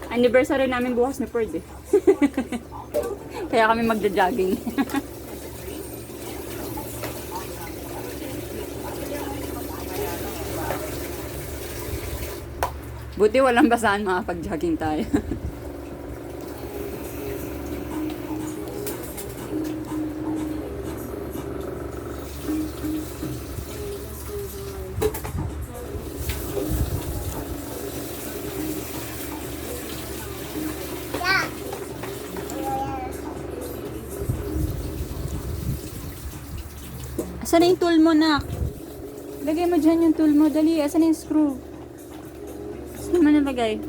Anniversary namin bukas ni Perd eh. Kaya kami magja-jogging. Buti walang basahan, makapag-jogging tayo. Asan na yung tool mo, nak? Lagay mo dyan yung tool mo. Dali, asan na yung screw? Saan mo nalagay?